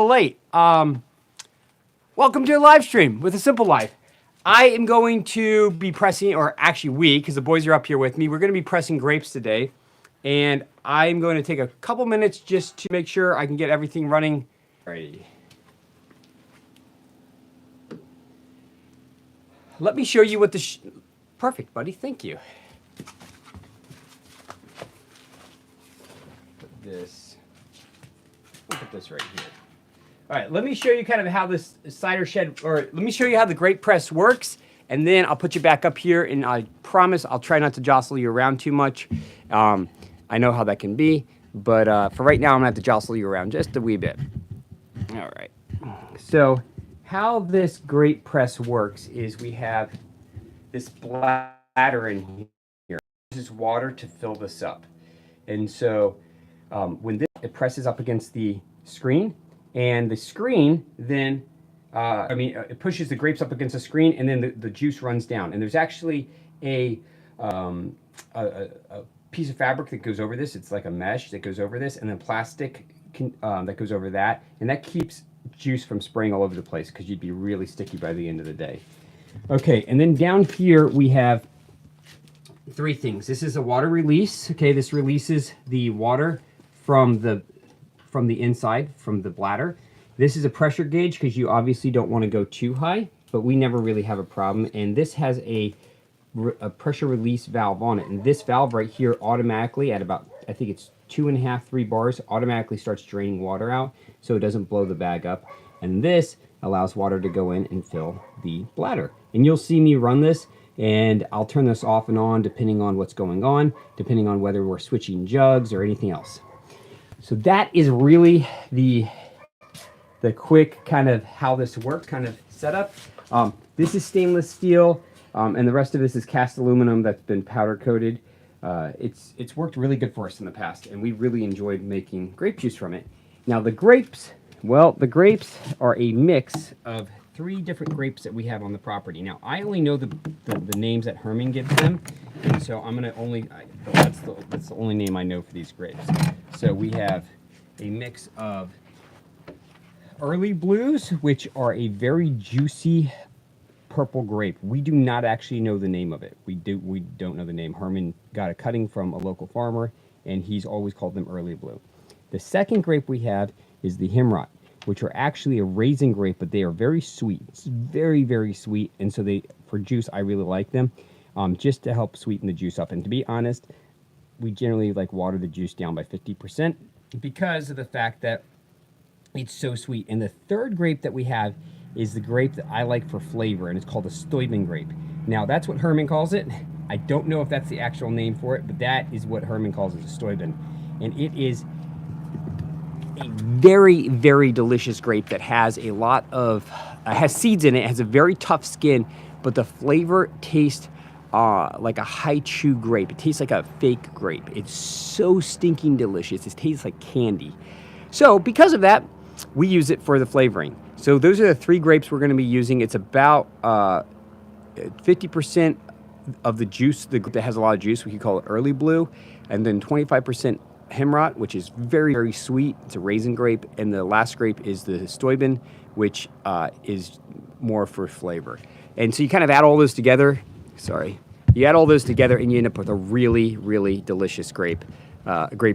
little late. Welcome to a live stream with A Simple Life. I am going to be pressing, or actually because the boys are up here with me, we're going to be pressing grapes today. And I'm going to take a couple minutes just to make sure I can get everything running. Alrighty. Let me show you what the... Perfect, buddy. Thank you. Put this... I'll put this right here. All right, let me show you kind of how this cider shed, or let me show you how the grape press works, and then I'll put you back up here, and I promise I'll try not to jostle you around too much. I know how that can be, but for right now, I'm gonna have to jostle you around just a wee bit. All right, so how this grape press works is we have this bladder in here. This is water to fill this up, and so when it presses up against the screen, and the screen then, it pushes the grapes up against the screen, and then the juice runs down. And there's actually a piece of fabric that goes over this. It's like a mesh that goes over this, and then plastic that goes over that. And that keeps juice from spraying all over the place because you'd be really sticky by the end of the day. Okay, and then down here we have three things. This is a water release. Okay, this releases the water from the inside, from the bladder. This is a pressure gauge because you obviously don't want to go too high, but we never really have a problem. And this has a pressure release valve on it. And this valve right here automatically at about, I think it's 2.5, 3 bars, automatically starts draining water out so it doesn't blow the bag up. And this allows water to go in and fill the bladder. And you'll see me run this, and I'll turn this off and on depending on what's going on, depending on whether we're switching jugs or anything else. So that is really the quick kind of how this works, kind of setup. This is stainless steel, and the rest of this is cast aluminum that's been powder coated. It's worked really good for us in the past, and we really enjoyed making grape juice from it. Now the grapes, well, the grapes are a mix of 3 different grapes that we have on the property. Now I only know the names that Herman gives them, and so I'm gonna that's the only name I know for these grapes. So we have a mix of early blues, which are a very juicy purple grape. We do not actually know the name of it. We don't know the name. Herman got a cutting from a local farmer, and he's always called them early blue. The second grape we have is the Himrot, which are actually a raisin grape, but they are very sweet. It's very, very sweet, and so for juice, I really like them, just to help sweeten the juice up. And to be honest, we generally water the juice down by 50% because of the fact that it's so sweet. And the third grape that we have is the grape that I like for flavor, and it's called a Stuyben grape. Now, that's what Herman calls it. I don't know if that's the actual name for it, but that is what Herman calls it, a Stuyben. And it is a very, very delicious grape that has a lot of, has seeds in it, has a very tough skin, but the flavor tastes like a high chew grape. It tastes like a fake grape. It's so stinking delicious. It tastes like candy. So because of that, we use it for the flavoring. So those are the 3 grapes we're going to be using. It's about 50% of the juice, the grape that has a lot of juice, we could call it early blue, and then 25% Himrot, which is very, very sweet. It's a raisin grape, and the last grape is the Stuyben, which is more for flavor. And so you kind of add all those together. You add all those together, and you end up with a really, really delicious grape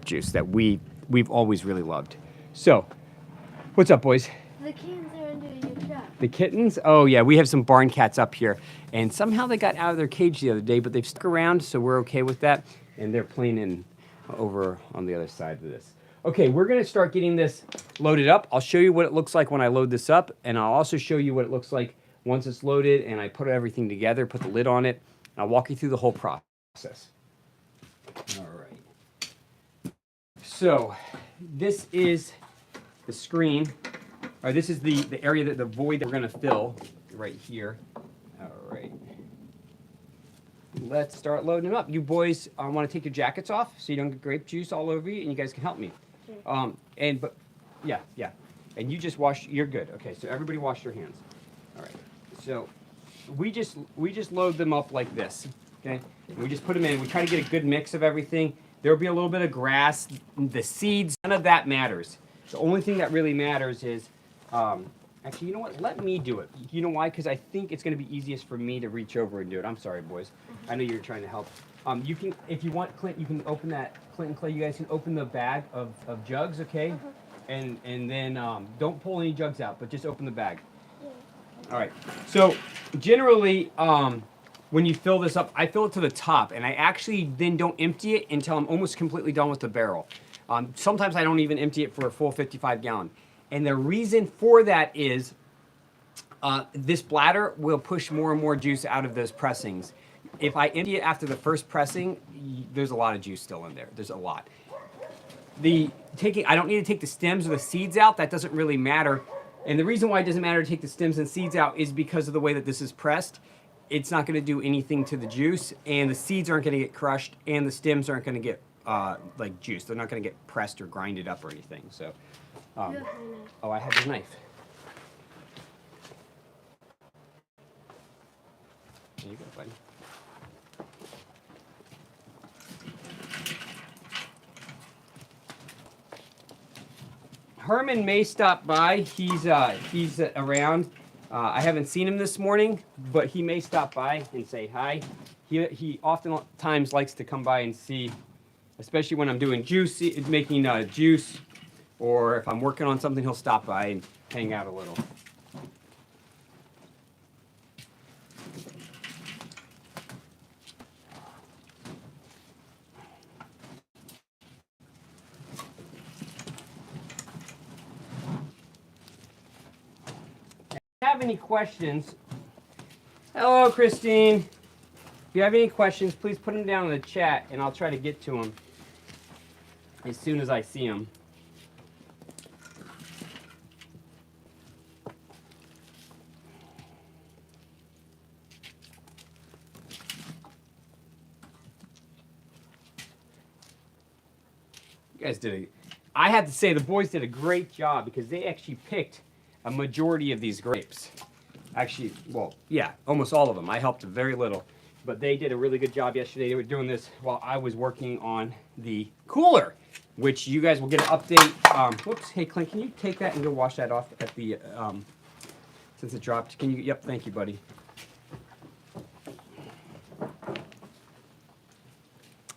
juice that we've always really loved. So, what's up, boys? The kittens are under your truck. The kittens? Oh yeah, we have some barn cats up here, and somehow they got out of their cage the other day, but they've stuck around, so we're okay with that. And they're playing over on the other side of this. Okay, we're gonna start getting this loaded up. I'll show you what it looks like when I load this up, and I'll also show you what it looks like once it's loaded and I put everything together, put the lid on it. I'll walk you through the whole process. All right. So this is the screen, or this is the area, the void that we're gonna fill right here. All right. Let's start loading them up. You boys want to take your jackets off so you don't get grape juice all over you, and you guys can help me. Sure. Yeah. And you just you're good. Okay, so everybody wash your hands. All right. So we just load them up like this. Okay. And we just put them in. We try to get a good mix of everything. There'll be a little bit of grass, the seeds. None of that matters. The only thing that really matters is Actually, you know what? Let me do it. You know why? Because I think it's going to be easiest for me to reach over and do it. I'm sorry, boys. I know you're trying to help. You can, if you want, Clint, you can open that. Clint and Clay, you guys can open the bag of jugs, okay? And then don't pull any jugs out, but just open the bag. All right. So generally, when you fill this up, I fill it to the top, and I actually then don't empty it until I'm almost completely done with the barrel. Sometimes I don't even empty it for a full 55 gallon. And the reason for that is this bladder will push more and more juice out of those pressings. If I empty it after the first pressing, there's a lot of juice still in there. There's a lot. I don't need to take the stems or the seeds out. That doesn't really matter. And the reason why it doesn't matter to take the stems and seeds out is because of the way that this is pressed. It's not going to do anything to the juice, and the seeds aren't going to get crushed, and the stems aren't going to get like juice. They're not going to get pressed or grinded up or anything. So. Oh, I have the knife. There you go, buddy. Herman may stop by. He's around. I haven't seen him this morning, but he may stop by and say hi. He oftentimes likes to come by and see, especially when I'm doing making juice. Or if I'm working on something, he'll stop by and hang out a little. If you have any questions, hello, Christine. If you have any questions, please put them down in the chat, and I'll try to get to them as soon as I see them. I have to say the boys did a great job because they actually picked a majority of these grapes. Actually, well, yeah, almost all of them. I helped very little, but they did a really good job yesterday. They were doing this while I was working on the cooler, which you guys will get an update. Whoops, hey Clint, can you take that and go wash that off at the, since it dropped? Can you, yep, thank you, buddy.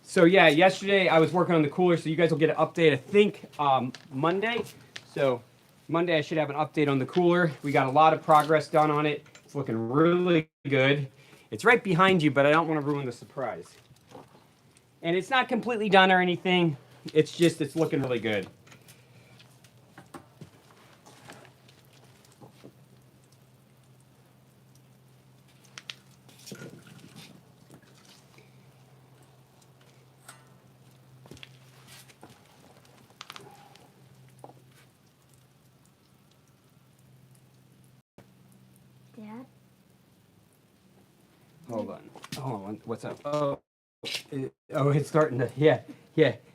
So yeah, yesterday I was working on the cooler, so you guys will get an update, I think, Monday. So Monday I should have an update on the cooler. We got a lot of progress done on it. It's looking really good. It's right behind you, but I don't want to ruin the surprise. And it's not completely done or anything. It's just, it's looking really good. Dad? Hold on. What's up? Oh, it's starting to, yeah.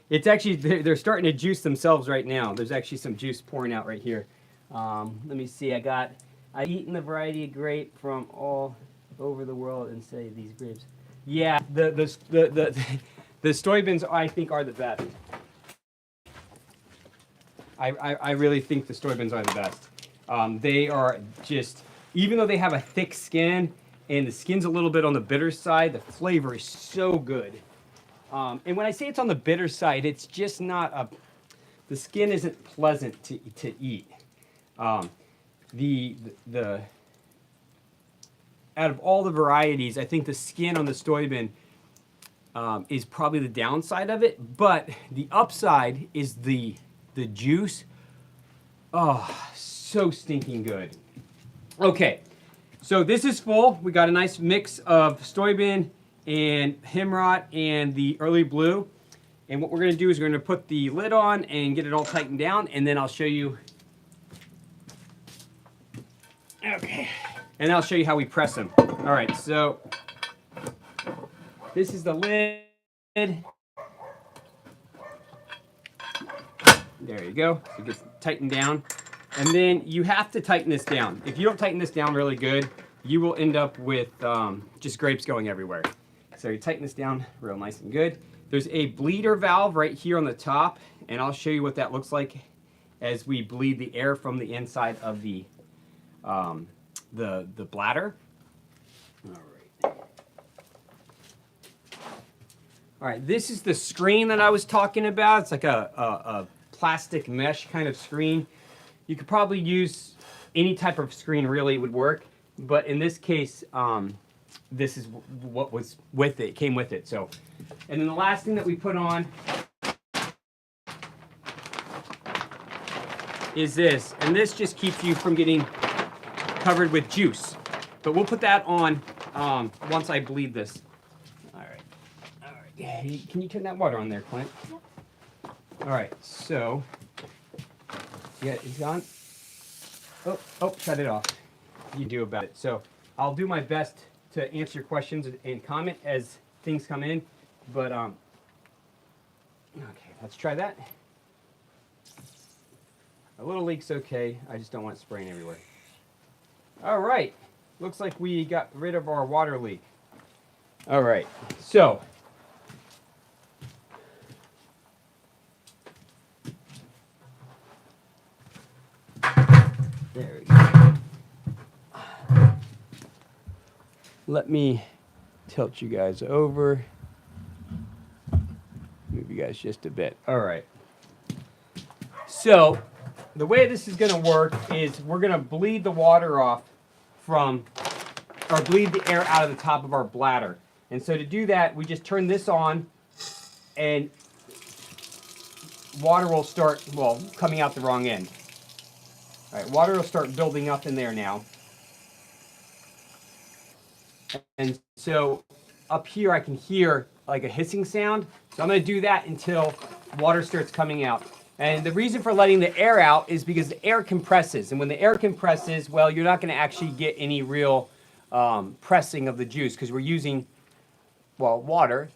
It's actually, they're starting to juice themselves right now. There's actually some juice pouring out right here. Let me see, I've eaten a variety of grape from all over the world and say these grapes. Yeah, the Stuyvesants I think are the best. I really think the Stuyvesants are the best. They are just, even though they have a thick skin and the skin's a little bit on the bitter side, the flavor is so good. And when I say it's on the bitter side, it's just not the skin isn't pleasant to eat. Out of all the varieties, I think the skin on the Stuyvesant is probably the downside of it, but the upside is the juice. Oh, so stinking good. Okay, so this is full. We got a nice mix of Stuyvesant and Himrot and the early blue. And what we're gonna do is we're gonna put the lid on and get it all tightened down, and then I'll show you. Okay, and I'll show you how we press them. All right, so this is the lid. There you go. So it gets tightened down. And then you have to tighten this down. If you don't tighten this down really good, you will end up with just grapes going everywhere. So you tighten this down real nice and good. There's a bleeder valve right here on the top, and I'll show you what that looks like as we bleed the air from the inside of the bladder. All right. All right, this is the screen that I was talking about. It's like a plastic mesh kind of screen. You could probably use any type of screen, really, it would work. But in this case, this is what was with it, came with it. So, and then the last thing that we put on is this. And this just keeps you from getting covered with juice. But we'll put that on once I bleed this. All right. All right. Hey, can you turn that water on there, Clint? Yep. All right. So, yeah, it's on. Oh, shut it off. You do about it. So, I'll do my best to answer your questions and comment as things come in. But okay, let's try that. A little leak's okay. I just don't want it spraying everywhere. All right. Looks like we got rid of our water leak. All right. So, there we go. Let me tilt you guys over. Move you guys just a bit. All right. So, the way this is going to work is we're going to bleed the water off from, or bleed the air out of the top of our bladder. And so to do that, we just turn this on and water will start, well, coming out the wrong end. All right, water will start building up in there now. And so up here I can hear like a hissing sound. So I'm going to do that until water starts coming out. And the reason for letting the air out is because the air compresses. And when the air compresses, well, you're not going to actually get any real pressing of the juice because we're using, well, water,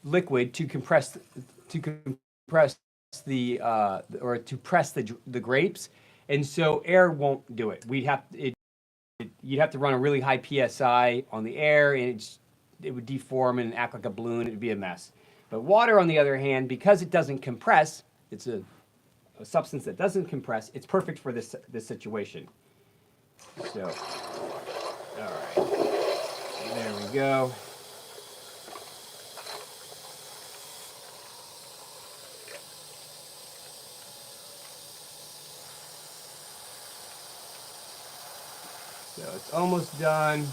liquid to compress the or to press the grapes. And so air won't do it. You'd have to run a really high PSI on the air, and it would deform and act like a balloon. It would be a mess. But water, on the other hand, because it doesn't compress, it's a substance that doesn't compress, it's perfect for this situation. So, all right, there we go. So it's almost done.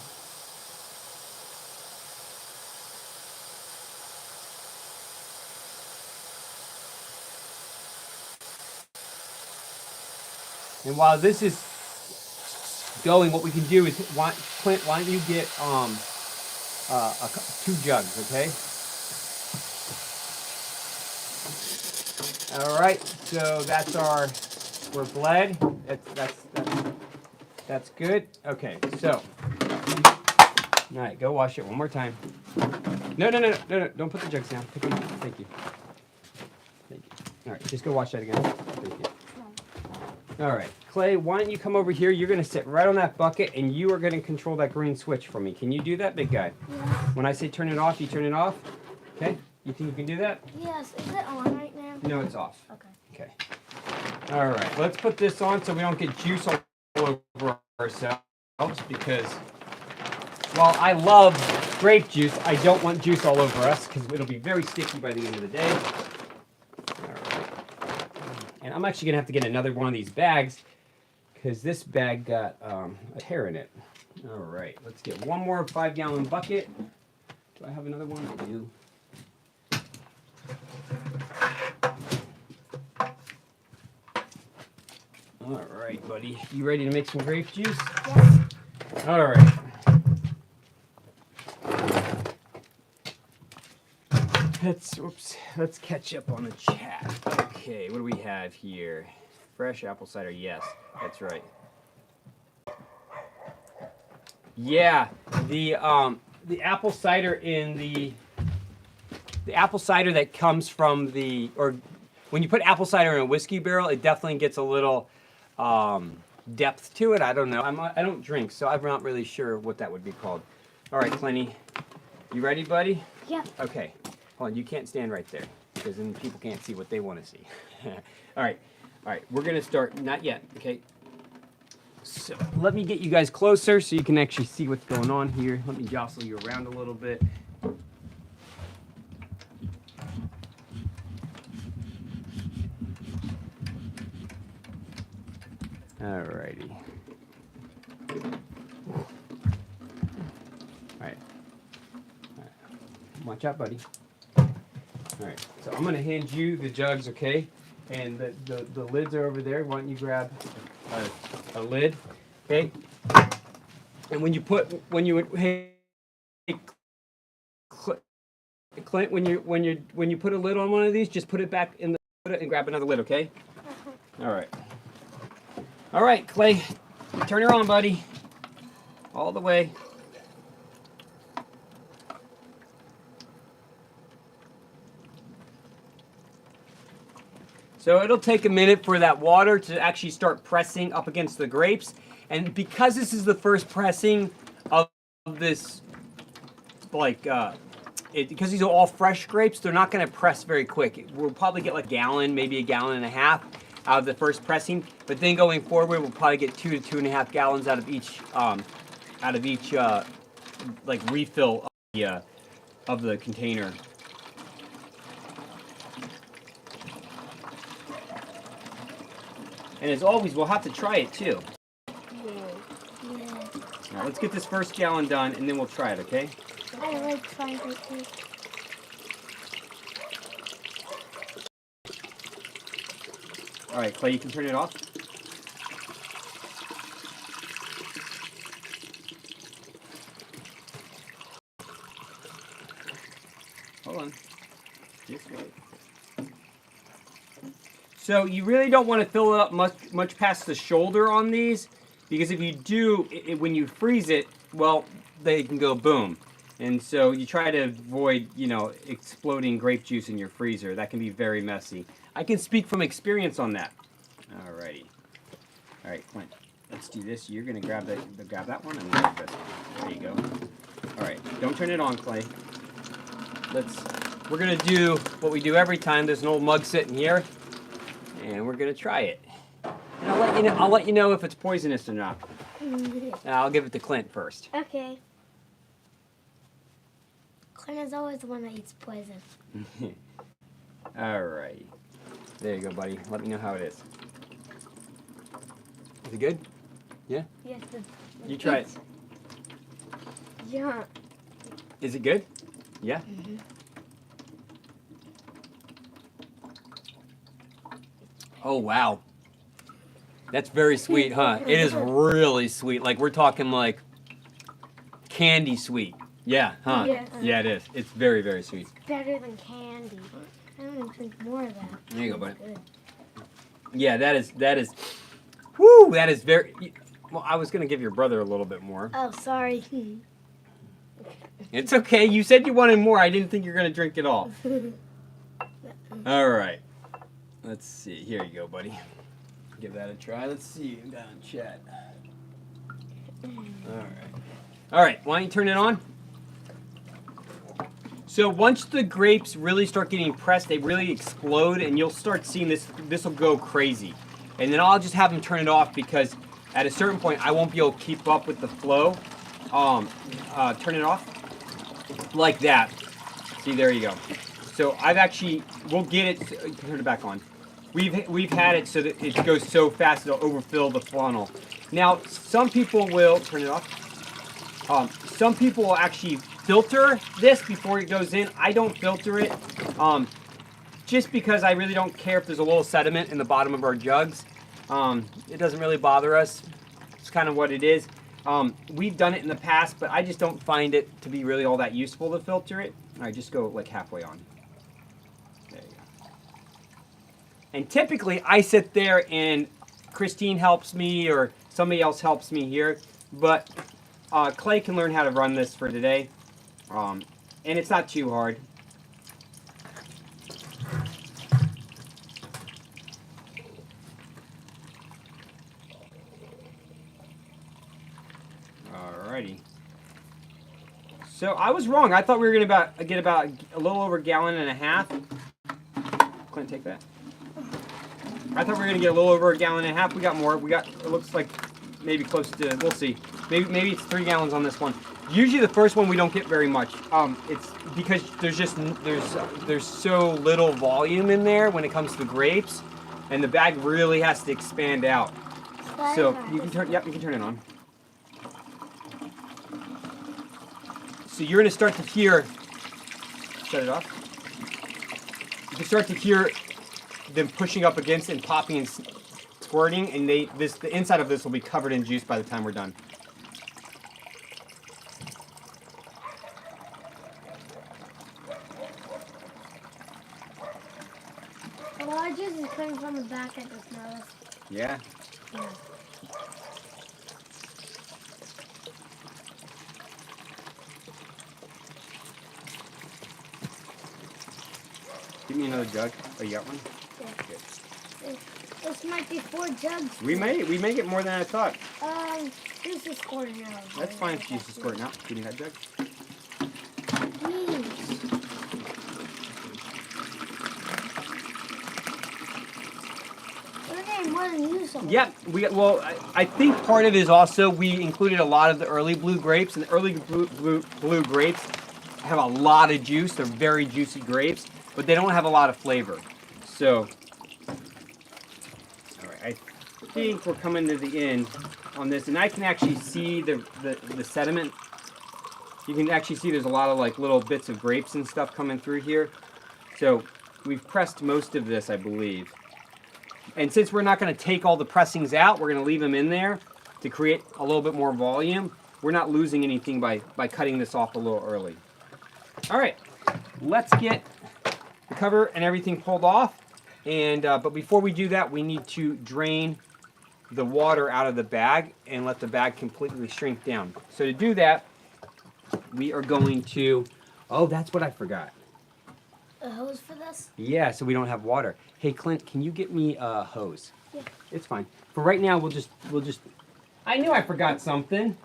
And while this is going, what we can do is, Clint, why don't you get 2 jugs, okay? All right, so that's we're bled. That's good. Okay, so, all right, go wash it one more time. No, don't put the jugs down. Pick them up. Thank you. Thank you. All right, just go wash that again. Thank you. All right, Clay, why don't you come over here? You're going to sit right on that bucket, and you are going to control that green switch for me. Can you do that, big guy? Yeah. When I say turn it off, you turn it off? Okay? You think you can do that? Yes. Is it on right now? No, it's off. Okay. Okay. All right, let's put this on so we don't get juice all over ourselves, because while I love grape juice, I don't want juice all over us because it'll be very sticky by the end of the day. And I'm actually going to have to get another one of these bags because this bag got a tear in it. All right, let's get one more 5-gallon bucket. Do I have another one? I do. All right, buddy. You ready to make some grape juice? Yes. All right. Let's catch up on the chat. Okay, what do we have here? Fresh apple cider, yes, that's right. Yeah, the apple cider the apple cider that comes from or when you put apple cider in a whiskey barrel, it definitely gets a little depth to it. I don't know. I don't drink, so I'm not really sure what that would be called. All right, Clinty, you ready, buddy? Yeah. Okay. Hold on, you can't stand right there because then people can't see what they want to see. All right. All right, we're gonna start. Not yet. Okay. So let me get you guys closer so you can actually see what's going on here. Let me jostle you around a little bit. Alrighty. Alright. Watch out, buddy. Alright, so I'm gonna hand you the jugs, okay? And the lids are over there. Why don't you grab a lid, okay? And when you Clint, when you put a lid on one of these, just put it back in the and grab another lid, okay? All right, Clay, turn her on, buddy. All the way. So it'll take a minute for that water to actually start pressing up against the grapes. And because this is the first pressing of this, because these are all fresh grapes, they're not going to press very quick. We'll probably get like a gallon, maybe a gallon and a half out of the first pressing. But then going forward, we'll probably get 2 to 2.5 gallons out of each like refill of the container. And as always, we'll have to try it too. Yeah. All right, let's get this first gallon done, and then we'll try it, okay? I like trying it too. All right, Clay, you can turn it off. Hold on. Just wait. So you really don't want to fill it up much past the shoulder on these, because if you do, when you freeze it, well, they can go boom. And so you try to avoid, exploding grape juice in your freezer. That can be very messy. I can speak from experience on that. Alrighty. All right, Clint, let's do this. You're gonna grab that one and grab this one. There you go. All right, don't turn it on, Clay. We're gonna do what we do every time. There's an old mug sitting here, and we're gonna try it. And I'll let you know if it's poisonous or not. I'll give it to Clint first. Okay. Clint is always the one that eats poison. All right. There you go, buddy. Let me know how it is. Is it good? Yeah? Yes. You try it. Yeah. Is it good? Yeah? Mm-hmm. Oh, wow. That's very sweet, huh? It is really sweet. Like, we're talking like candy sweet. Yeah, huh? Yeah. Yeah, it is. It's very, very sweet. Better than candy. I want to drink more of that. There you go, buddy. Good. Yeah, that is, whoo, that is very, well, I was going to give your brother a little bit more. Oh, sorry. It's okay. You said you wanted more. I didn't think you were going to drink it all. All right. Let's see. Here you go, buddy. Give that a try. Let's see. I'm down in chat. All right. All right. Why don't you turn it on? So once the grapes really start getting pressed, they really explode, and you'll start seeing this. This will go crazy. And then I'll just have them turn it off, because at a certain point, I won't be able to keep up with the flow. Turn it off. Like that. See, there you go. So we'll get it, turn it back on. We've had it so that it goes so fast it'll overfill the funnel. Now, some people will, turn it off. Some people will actually filter this before it goes in. I don't filter it, just because I really don't care if there's a little sediment in the bottom of our jugs. It doesn't really bother us. It's kind of what it is. We've done it in the past, but I just don't find it to be really all that useful to filter it. All right, just go like halfway on. There you go. And typically, I sit there and Christine helps me or somebody else helps me here, but Clay can learn how to run this for today. And it's not too hard. Alrighty. So I was wrong. I thought we were gonna get about a little over a gallon and a half. Clint, take that. I thought we were gonna get a little over 1.5 gallons. We got more. We got, it looks like maybe close to, we'll see. Maybe it's 3 gallons on this one. Usually the first one we don't get very much. It's because there's so little volume in there when it comes to grapes, and the bag really has to expand out. So you can turn, yep, you can turn it on. So you're gonna start to hear, shut it off. You can start to hear them pushing up against and popping and squirting, and the inside of this will be covered in juice by the time we're done. A lot of juice is coming from the back, I just noticed. Yeah. Yeah. Give me another jug. Oh, you got one? Yeah. This might be 4 jugs. We may get more than I thought. Juice is squirting out. That's fine if juice is squirting out. Give me that jug. Please. We're getting more than you saw. Yep. Well, I think part of it is also we included a lot of the early blue grapes, and the early blue grapes have a lot of juice. They're very juicy grapes, but they don't have a lot of flavor. So, all right, I think we're coming to the end on this, and I can actually see the sediment. You can actually see there's a lot of like little bits of grapes and stuff coming through here. So we've pressed most of this, I believe. And since we're not going to take all the pressings out, we're going to leave them in there to create a little bit more volume. We're not losing anything by cutting this off a little early. All right, let's get the cover and everything pulled off. And but before we do that, we need to drain the water out of the bag and let the bag completely shrink down. So to do that, we are going to, oh, that's what I forgot. A hose for this? Yeah, so we don't have water. Hey, Clint, can you get me a hose? Yeah. It's fine. For right now, we'll just, I knew I forgot something.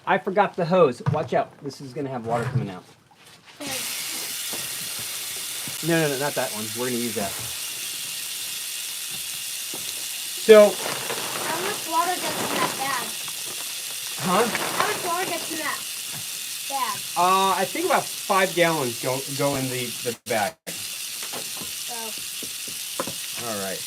I forgot the hose. Watch out. This is going to have water coming out. Okay. No, not that one. We're going to use that. So. How much water gets in that bag? Huh? How much water gets in that bag? I think about 5 gallons go in the bag. So. All right.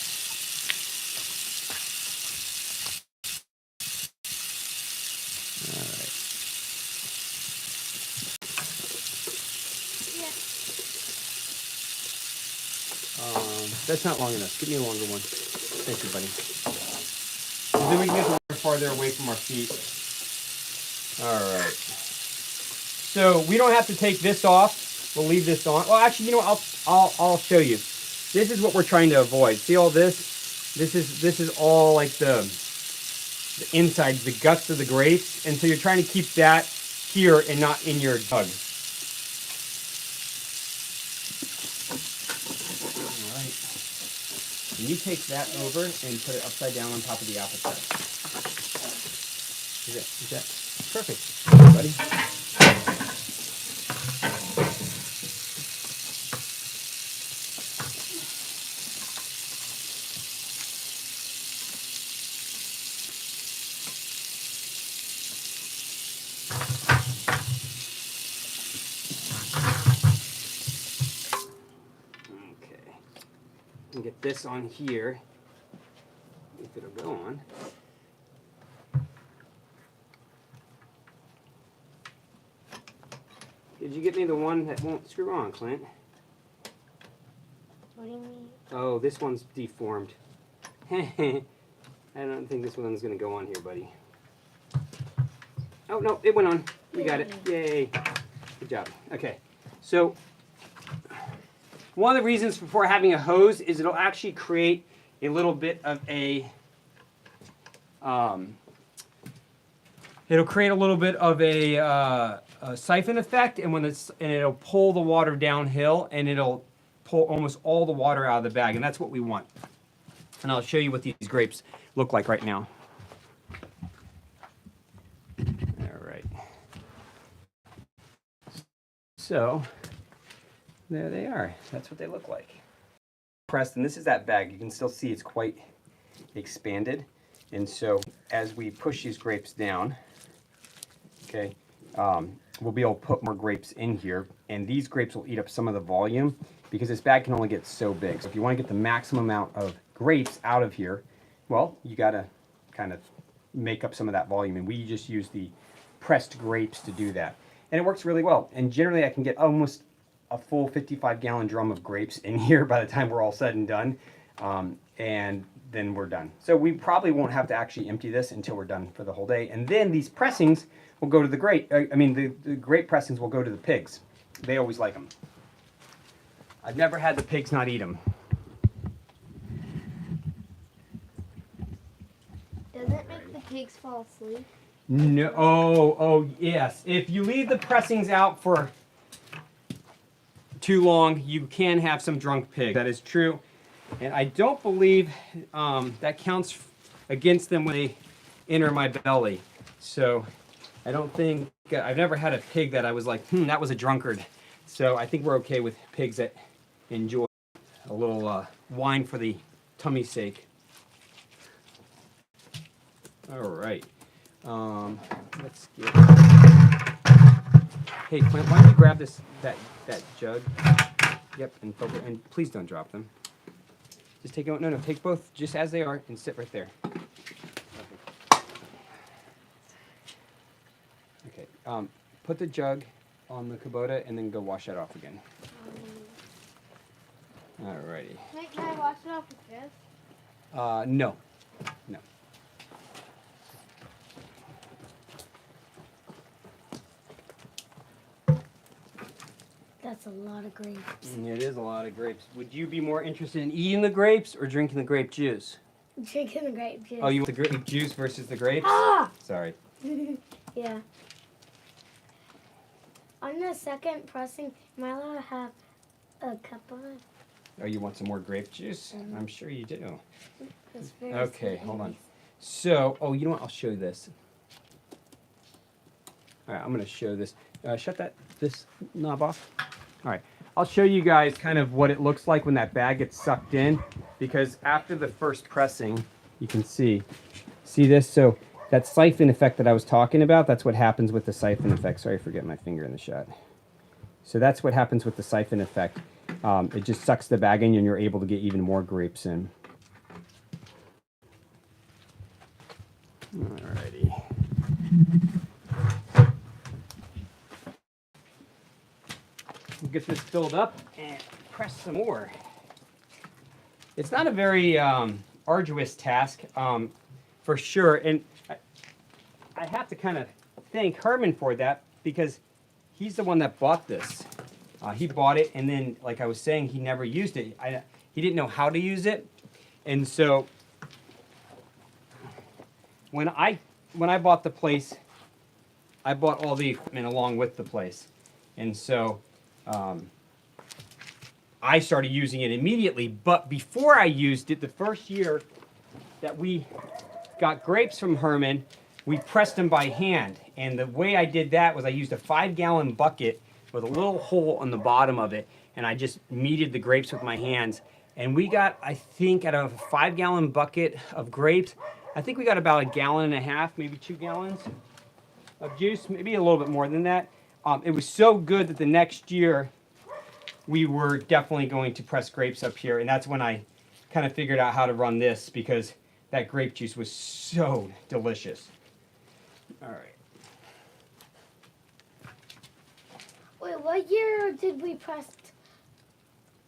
Yeah. That's not long enough. Give me a longer one. Thank you, buddy. Then we can get the water farther away from our feet. All right. So we don't have to take this off. We'll leave this on. Well, actually, you know what? I'll show you. This is what we're trying to avoid. See all this? This is all like the insides, the guts of the grapes, and so you're trying to keep that here and not in your jug. All right. And you take that over and put it upside down on top of the apple press. Is that perfect, buddy? Get this on here, if it'll go on. Did you get me the one that won't screw on, Clint? What do you mean? Oh, this one's deformed. I don't think this one's gonna go on here, buddy. Oh, no, it went on. We got it. Yay. Good job. Okay, so one of the reasons for having a hose is it'll actually create a little bit of a siphon effect, and it'll pull the water downhill, and it'll pull almost all the water out of the bag, and that's what we want. And I'll show you what these grapes look like right now. All right. So there they are. That's what they look like. pressed, and this is that bag. You can still see it's quite expanded. And so as we push these grapes down, okay, we'll be able to put more grapes in here, and these grapes will eat up some of the volume because this bag can only get so big. So if you want to get the maximum amount of grapes out of here, well, you got to kind of make up some of that volume, and we just use the pressed grapes to do that. And it works really well. And generally I can get almost a full 55-gallon drum of grapes in here by the time we're all said and done. And then we're done. So we probably won't have to actually empty this until we're done for the whole day. And then these pressings will go to the grape. The grape pressings will go to the pigs. They always like them. I've never had the pigs not eat them. Does it make the pigs fall asleep? No. Oh, yes. If you leave the pressings out for too long, you can have some drunk pig. That is true. And I don't believe that counts against them when they enter my belly. So I don't think, I've never had a pig that I was like, that was a drunkard. So I think we're okay with pigs that enjoy a little wine for the tummy's sake. All right. Let's get. Hey, Clint, why don't you grab that jug? Yep, and please don't drop them. Just take it. No, take both just as they are and sit right there. Okay. Put the jug on the Kubota and then go wash that off again. Alrighty. Wait, can I wash it off with this? No. That's a lot of grapes. It is a lot of grapes. Would you be more interested in eating the grapes or drinking the grape juice? Drinking the grape juice. Oh, you want the grape juice versus the grapes? Ah! Sorry. Yeah. On the second pressing, am I allowed to have a cup of it? Oh, you want some more grape juice? I'm sure you do. It's very Okay, sweet. hold on. So, you know what? I'll show you this. All right, I'm going to show this. Shut this knob off. All right, I'll show you guys kind of what it looks like when that bag gets sucked in, because after the first pressing, you can see this? So that siphon effect that I was talking about, that's what happens with the siphon effect. Sorry for getting my finger in the shot. So that's what happens with the siphon effect. It just sucks the bag in and you're able to get even more grapes in. Alrighty. We'll get this filled up and press some more. It's not a very arduous task, for sure. And I have to kind of thank Herman for that, because he's the one that bought this. He bought it, and then, like I was saying, he never used it. He didn't know how to use it. And so when I bought the place, I bought all the equipment along with the place. And so I started using it immediately. But before I used it, the first year that we got grapes from Herman, we pressed them by hand. And the way I did that was I used a 5-gallon bucket with a little hole on the bottom of it, and I just kneaded the grapes with my hands. And we got, I think, out of a 5-gallon bucket of grapes, I think we got about 1.5 gallons, maybe 2 gallons of juice, maybe a little bit more than that. It was so good that the next year we were definitely going to press grapes up here, and that's when I kind of figured out how to run this, because that grape juice was so delicious. All right. Wait, what year did we press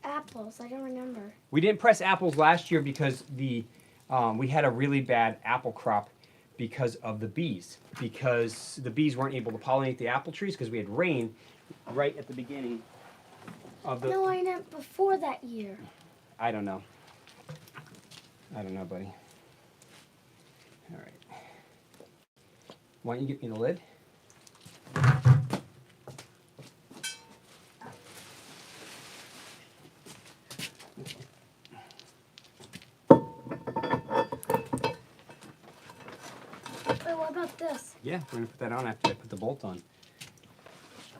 apples? I don't remember. We didn't press apples last year because we had a really bad apple crop because of the bees. Because the bees weren't able to pollinate the apple trees because we had rain right at the beginning of the... No, I meant before that year. I don't know. I don't know, buddy. All right. Why don't you get me the lid? Wait, what about this? Yeah, we're gonna put that on after I put the bolt on.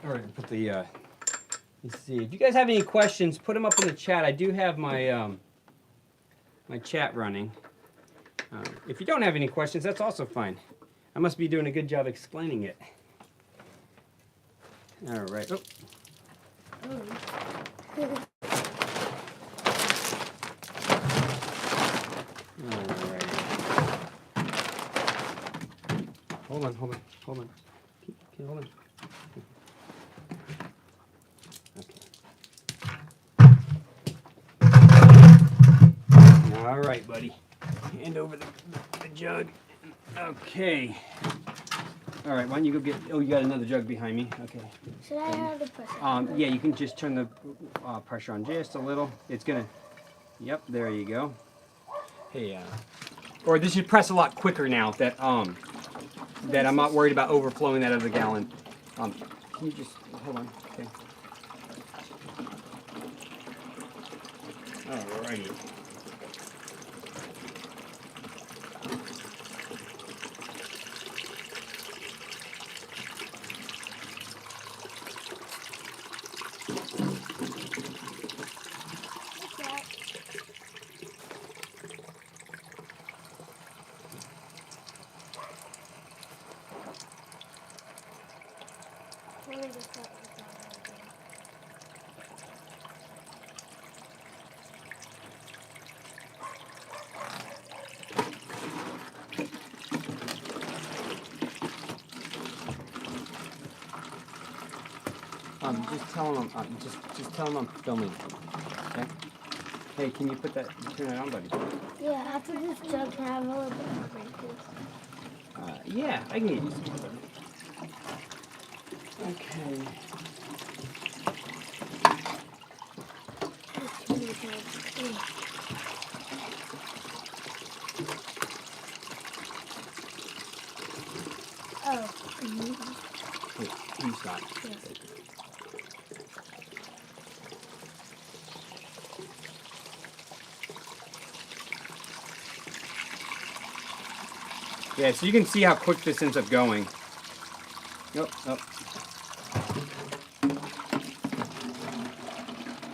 All right, put the. Let's see. If you guys have any questions, put them up in the chat. I do have my my chat running. If you don't have any questions, that's also fine. I must be doing a good job explaining it. All right. Oh. All right. Hold on. Keep holding. Okay. All right, buddy. Hand over the jug. Okay. All right, why don't you go get, oh, you got another jug behind me. Okay. Should I have the pressure? Yeah, you can just turn the pressure on just a little. It's gonna, yep, there you go. Hey, or this should press a lot quicker now that that I'm not worried about overflowing that other gallon. Can you just, hold on, okay. Alrighty. Just tell them I'm filming. Okay? Hey, can you put that, turn it on, buddy? Yeah, after this jug, can I have a little bit more grape juice? Yeah, I can get you some, buddy. Okay. Oh. Hey, you stop. Yes. Yeah, so you can see how quick this ends up going. Nope.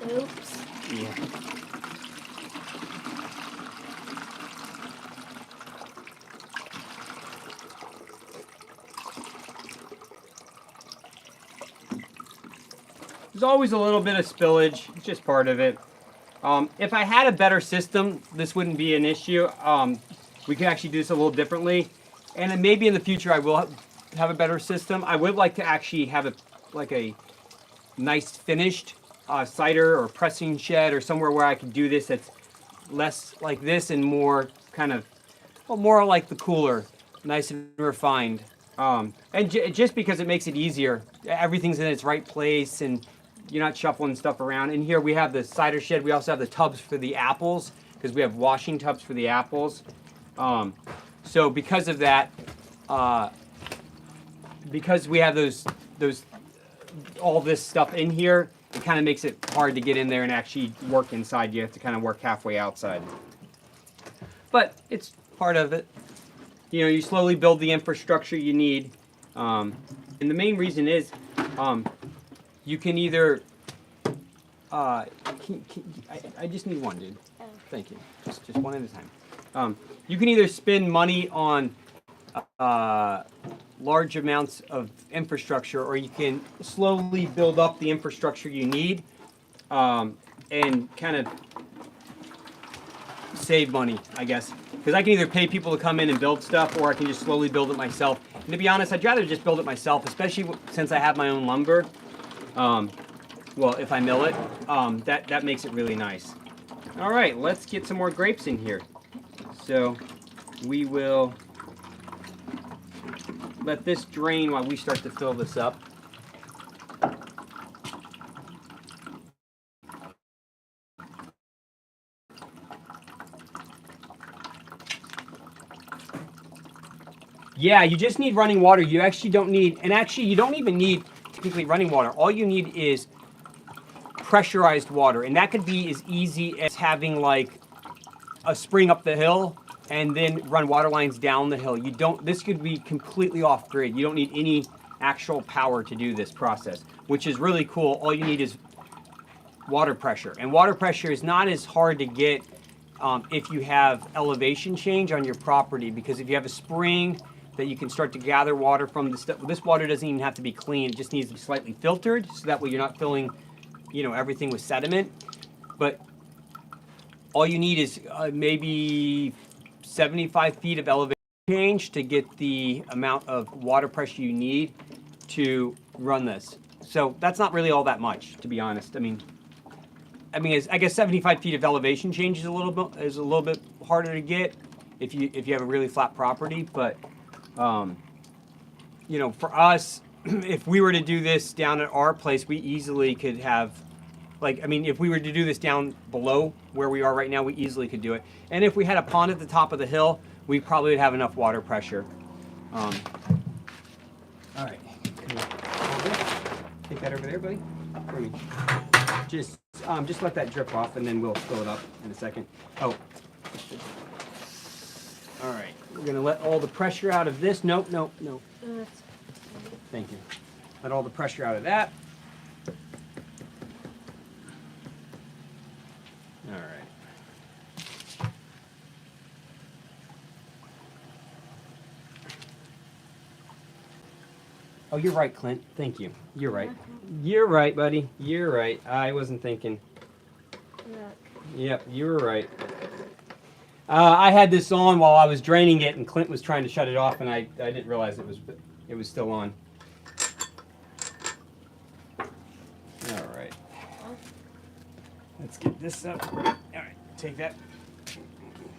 Oops. Yeah. There's always a little bit of spillage. It's just part of it. If I had a better system, this wouldn't be an issue. We can actually do this a little differently. And then maybe in the future I will have a better system. I would like to actually have a nice finished cider or pressing shed or somewhere where I can do this that's less like this and more kind of, well, more like the cooler, nice and refined. And just because it makes it easier, everything's in its right place and you're not shuffling stuff around. And here we have the cider shed. We also have the tubs for the apples because we have washing tubs for the apples. So because of that, because we have those all this stuff in here, it kind of makes it hard to get in there and actually work inside. You have to kind of work halfway outside. But it's part of it. You know, you slowly build the infrastructure you need. And the main reason is you can either, I just need one, dude. Thank you. Just one at a time. You can either spend money on large amounts of infrastructure, or you can slowly build up the infrastructure you need and kind of save money, I guess. Because I can either pay people to come in and build stuff, or I can just slowly build it myself. And to be honest, I'd rather just build it myself, especially since I have my own lumber. Well, if I mill it, that makes it really nice. All right, let's get some more grapes in here. So we will let this drain while we start to fill this up. Yeah, you just need running water. You actually don't need, and actually you don't even need typically running water. All you need is pressurized water, and that could be as easy as having like a spring up the hill and then run water lines down the hill. You don't, this could be completely off grid. You don't need any actual power to do this process, which is really cool. All you need is water pressure, and water pressure is not as hard to get if you have elevation change on your property, because if you have a spring that you can start to gather water from, this water doesn't even have to be clean, it just needs to be slightly filtered, so that way you're not filling, you know, everything with sediment. But all you need is maybe 75 feet of elevation change to get the amount of water pressure you need to run this. So that's not really all that much, to be honest. I mean, I guess 75 feet of elevation change is a little bit harder to get if you have a really flat property. But you know, for us, if we were to do this down at our place, we easily could have, like, I mean, if we were to do this down below where we are right now, we easily could do it. And if we had a pond at the top of the hill, we probably would have enough water pressure. All right, take that over there, buddy. For me. Just let that drip off, and then we'll fill it up in a second. Oh. All right, we're gonna let all the pressure out of this. Nope. Thank you. Let all the pressure out of that. All right. Oh, you're right, Clint. Thank you. You're right. You're right, buddy. You're right. I wasn't thinking. Yep, you were right. I had this on while I was draining it, and Clint was trying to shut it off, and I didn't realize it was still on. All right. Let's get this up. All right, take that.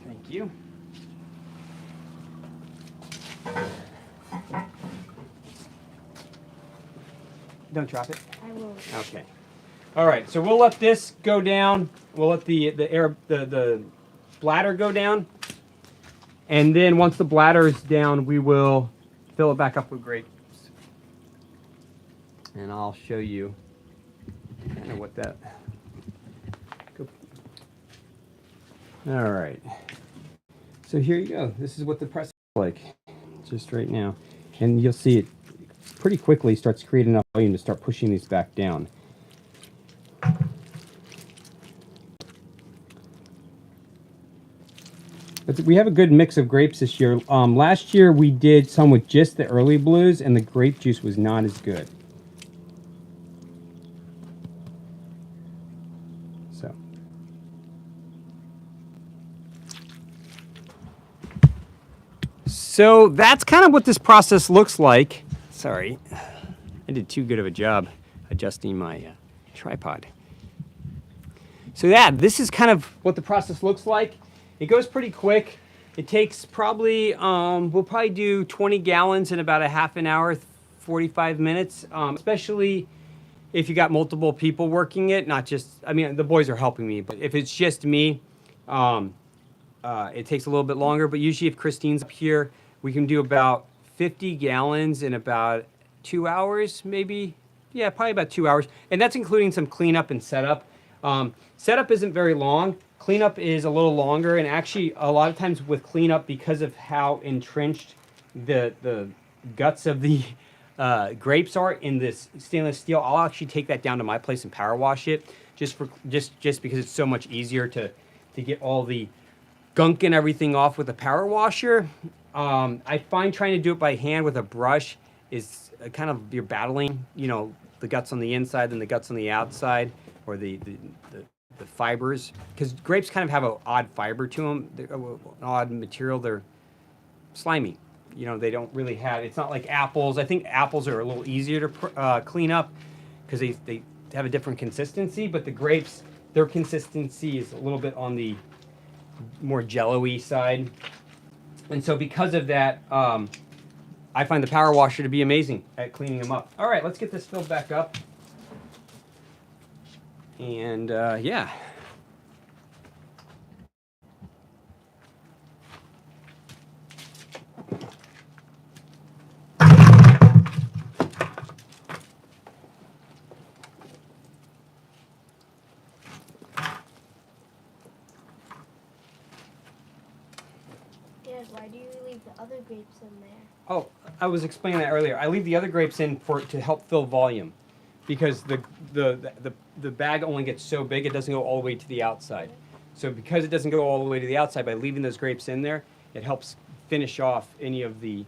Thank you. Don't drop it. I won't. Okay. All right. So we'll let this go down. We'll let the bladder go down, and then once the bladder is down, we will fill it back up with grapes. And I'll show you kind of what that. All right. So here you go. This is what the press is like, just right now, and you'll see it pretty quickly starts creating enough volume to start pushing these back down. But we have a good mix of grapes this year. Last year we did some with just the early blues, and the grape juice was not as good. So that's kind of what this process looks like. Sorry, I did too good of a job adjusting my tripod. So yeah, this is kind of what the process looks like. It goes pretty quick. It takes probably, we'll probably do 20 gallons in about a half an hour, 45 minutes, especially if you got multiple people working it, not just, I mean, the boys are helping me, but if it's just me, it takes a little bit longer. But usually if Christine's up here, we can do about 50 gallons in about 2 hours, maybe. Yeah, probably about 2 hours. And that's including some cleanup and setup. Setup isn't very long. Cleanup is a little longer. And actually, a lot of times with cleanup, because of how entrenched the guts of the grapes are in this stainless steel, I'll actually take that down to my place and power wash it, just because it's so much easier to get all the gunk and everything off with a power washer. I find trying to do it by hand with a brush is kind of, you're battling, you know, the guts on the inside and the guts on the outside, or the fibers, because grapes kind of have an odd fiber to them. They're an odd material. They're slimy. You know, they don't really have, it's not like apples. I think apples are a little easier to clean up because they have a different consistency, but the grapes, their consistency is a little bit on the more jello-y side. And so because of that, I find the power washer to be amazing at cleaning them up. All right, let's get this filled back up. And yeah. Why do you leave the other grapes in there? Oh, I was explaining that earlier. I leave the other grapes in to help fill volume, because the bag only gets so big, it doesn't go all the way to the outside. So because it doesn't go all the way to the outside, by leaving those grapes in there, it helps finish off any of the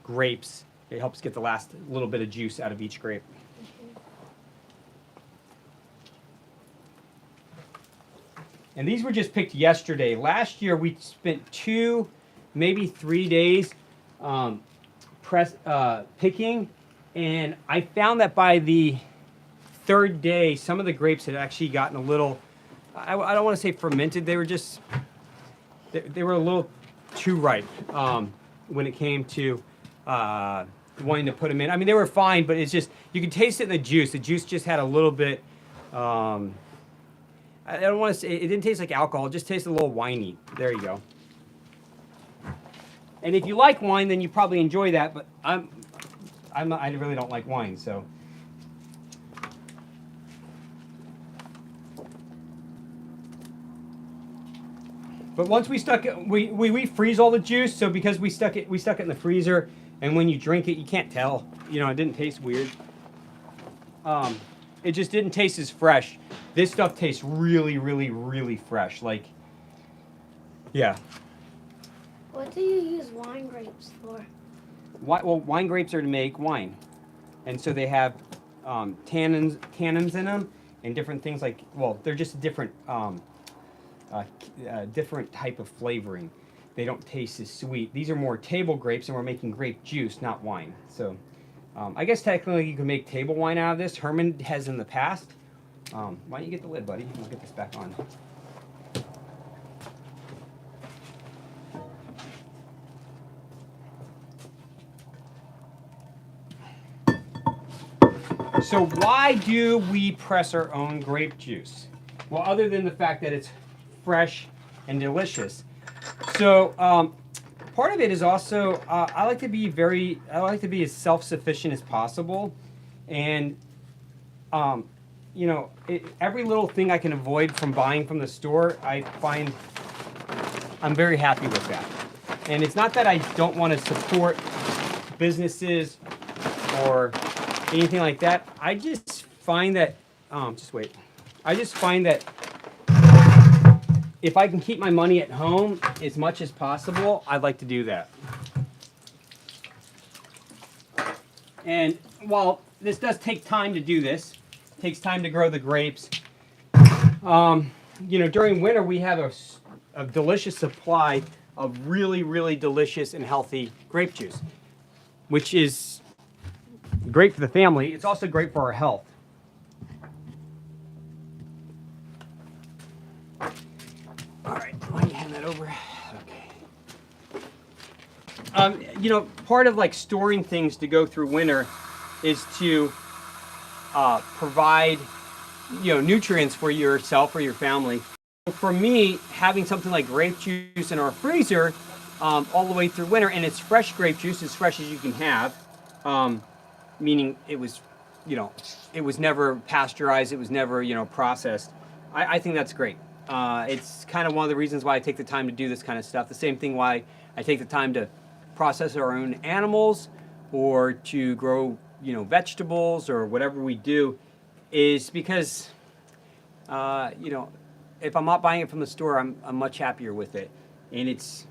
grapes. It helps get the last little bit of juice out of each grape. And these were just picked yesterday. Last year we spent 2, maybe 3 days picking, and I found that by the 3rd day, some of the grapes had actually gotten a little, I don't want to say fermented, they were just, they were a little too ripe when it came to wanting to put them in. I mean, they were fine, but it's just, you could taste it in the juice. The juice just had a little bit, I don't want to say, it didn't taste like alcohol, it just tasted a little winey. There you go. And if you like wine, then you probably enjoy that, but I really don't like wine, so. But once we stuck it, we freeze all the juice, so because we stuck it in the freezer, and when you drink it, you can't tell. You know, it didn't taste weird. It just didn't taste as fresh. This stuff tastes really, really, really fresh. Like, yeah. What do you use wine grapes for? Well, wine grapes are to make wine, and so they have tannins in them and different things like. Well, they're just different different type of flavoring. They don't taste as sweet. These are more table grapes, and we're making grape juice, not wine. So, I guess technically you can make table wine out of this. Herman has in the past. Why don't you get the lid, buddy? We'll get this back on. So why do we press our own grape juice? Well, other than the fact that it's fresh and delicious. So part of it is also I like to be as self-sufficient as possible, and you know, every little thing I can avoid from buying from the store, I find I'm very happy with that. And it's not that I don't want to support businesses or anything like that. I just find that I just find that if I can keep my money at home as much as possible, I'd like to do that. And while this does take time to do this, it takes time to grow the grapes. You know, during winter we have a delicious supply of really, really delicious and healthy grape juice, which is great for the family. It's also great for our health. All right, why don't you hand that over? Okay. You know, part of like storing things to go through winter is to provide, you know, nutrients for yourself or your family. For me, having something like grape juice in our freezer all the way through winter, and it's fresh grape juice, as fresh as you can have, meaning it was, you know, it was never pasteurized, it was never, you know, processed. I think that's great. It's kind of one of the reasons why I take the time to do this kind of stuff. The same thing why I take the time to process our own animals or to grow, you know, vegetables or whatever we do, is because, you know, if I'm not buying it from the store, I'm much happier with it. And it's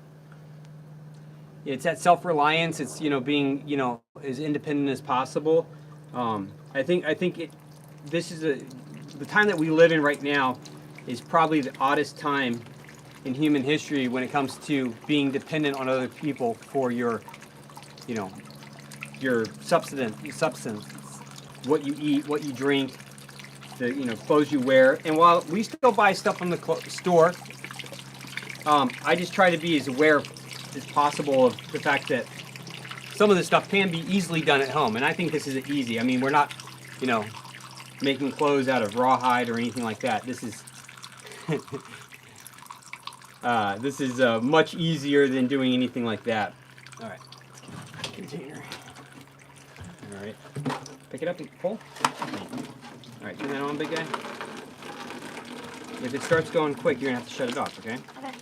that self-reliance. It's, you know, being, you know, as independent as possible. I think this is the time that we live in right now is probably the oddest time in human history when it comes to being dependent on other people for your, you know, your substance, what you eat, what you drink, the, you know, clothes you wear. And while we still buy stuff from the store, I just try to be as aware as possible of the fact that some of this stuff can be easily done at home. And I think this is easy. I mean, we're not, you know, making clothes out of rawhide or anything like that. This is this is much easier than doing anything like that. All right, container. All right, pick it up and pull. All right, turn that on, big guy. If it starts going quick, you're gonna have to shut it off, okay? Okay.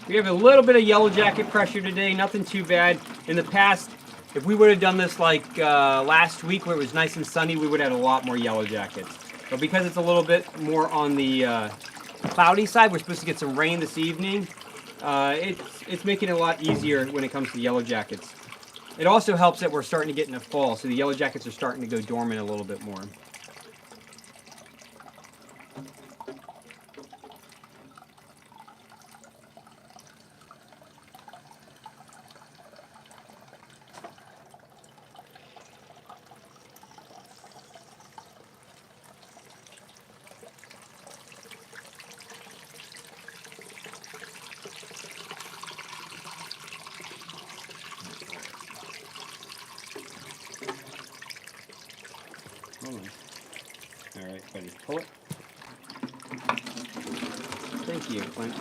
We have a little bit of yellow jacket pressure today, nothing too bad. In the past, if we would have done this like last week where it was nice and sunny, we would have had a lot more yellow jackets. But because it's a little bit more on the cloudy side, we're supposed to get some rain this evening. It's making it a lot easier when it comes to yellow jackets. It also helps that we're starting to get into fall, so the yellow jackets are starting to go dormant a little bit more. All right, buddy, pull it. Thank you, Clint.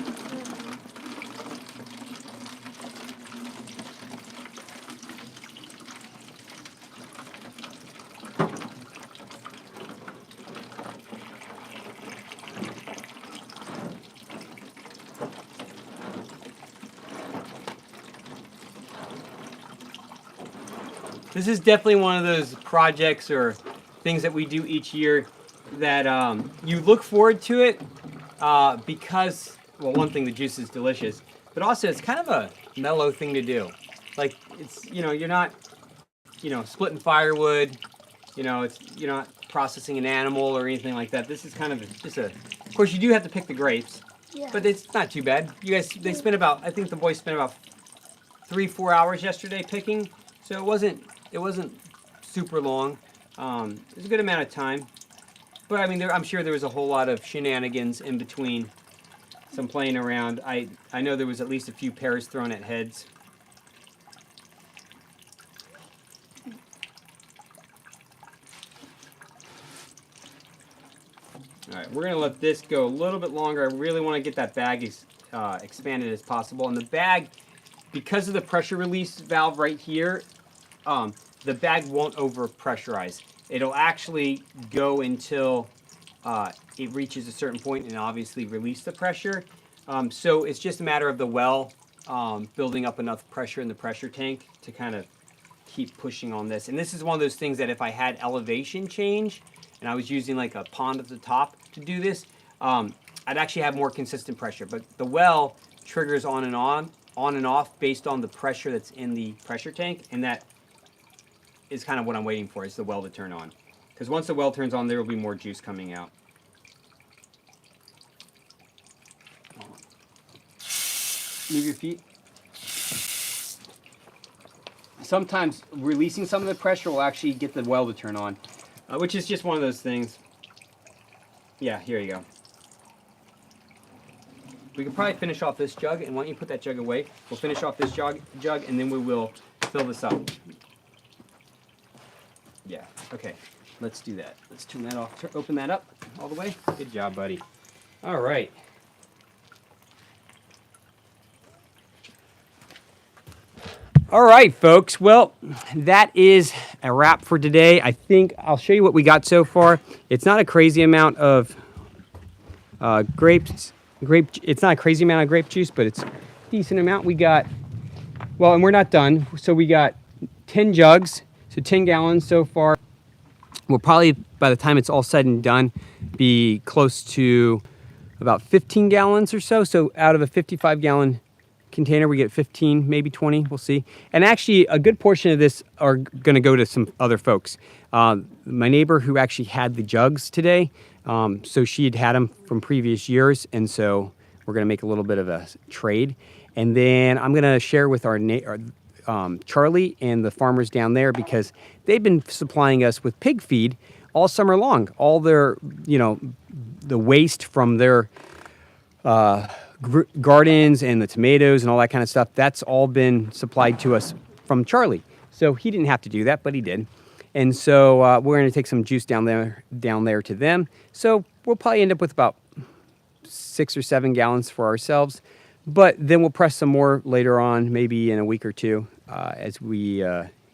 This is definitely one of those projects or things that we do each year that you look forward to it because, well, one thing, the juice is delicious, but also it's kind of a mellow thing to do. Like, it's, you know, you're not, you know, splitting firewood, you know, you're not processing an animal or anything like that. This is kind of just of course, you do have to pick the grapes, Yeah. but it's not too bad. You guys, they spent about, I think the boys spent about 3-4 hours yesterday picking, so it wasn't super long. It was a good amount of time. But I mean, I'm sure there was a whole lot of shenanigans in between, some playing around. I know there was at least a few pears thrown at heads. All right, we're gonna let this go a little bit longer. I really want to get that bag expanded as possible. And the bag, because of the pressure release valve right here, the bag won't over pressurize. It'll actually go until it reaches a certain point and obviously release the pressure. So it's just a matter of the well building up enough pressure in the pressure tank to kind of keep pushing on this. And this is one of those things that if I had elevation change and I was using like a pond at the top to do this, I'd actually have more consistent pressure. But the well triggers on and off based on the pressure that's in the pressure tank, and that is kind of what I'm waiting for, is the well to turn on. Because once the well turns on, there will be more juice coming out. Move your feet. Sometimes releasing some of the pressure will actually get the well to turn on, which is just one of those things. Yeah, here you go. We could probably finish off this jug, and why don't you put that jug away? We'll finish off this jug, and then we will fill this up. Yeah, okay, let's do that. Let's turn that off, open that up all the way. Good job, buddy. All right. All right, folks. Well, that is a wrap for today. I think I'll show you what we got so far. It's not a crazy amount of grapes. It's not a crazy amount of grape juice, but it's a decent amount. We got, well, and we're not done. So we got 10 jugs, so 10 gallons so far. We'll probably, by the time it's all said and done, be close to about 15 gallons or so. So out of a 55-gallon container, we get 15, maybe 20, we'll see. And actually, a good portion of this are going to go to some other folks. My neighbor who actually had the jugs today, so she had them from previous years, and so we're going to make a little bit of a trade. And then I'm going to share with our Charlie and the farmers down there, because they've been supplying us with pig feed all summer long. All their, you know, the waste from their gardens and the tomatoes and all that kind of stuff, that's all been supplied to us from Charlie. So he didn't have to do that, but he did. And so we're going to take some juice down there to them. So we'll probably end up with about 6 or 7 gallons for ourselves. But then we'll press some more later on, maybe in a week or two, as we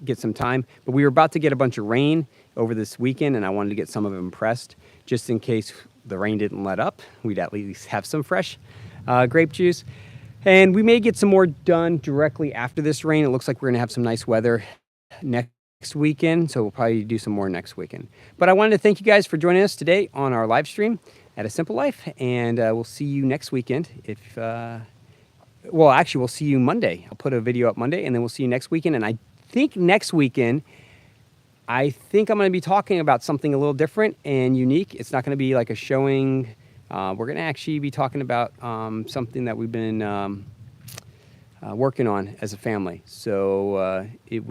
get some time. But we were about to get a bunch of rain over this weekend, and I wanted to get some of them pressed, just in case the rain didn't let up. We'd at least have some fresh grape juice. And we may get some more done directly after this rain. It looks like we're going to have some nice weather next next weekend, so we'll probably do some more next weekend. But I wanted to thank you guys for joining us today on our live stream at A Simple Life, and we'll see you next weekend. Well, actually, we'll see you Monday. I'll put a video up Monday, and then we'll see you next weekend. And I think next weekend, I'm going to be talking about something a little different and unique. It's not going to be like a showing. We're going to actually be talking about something that we've been working on as a family. So it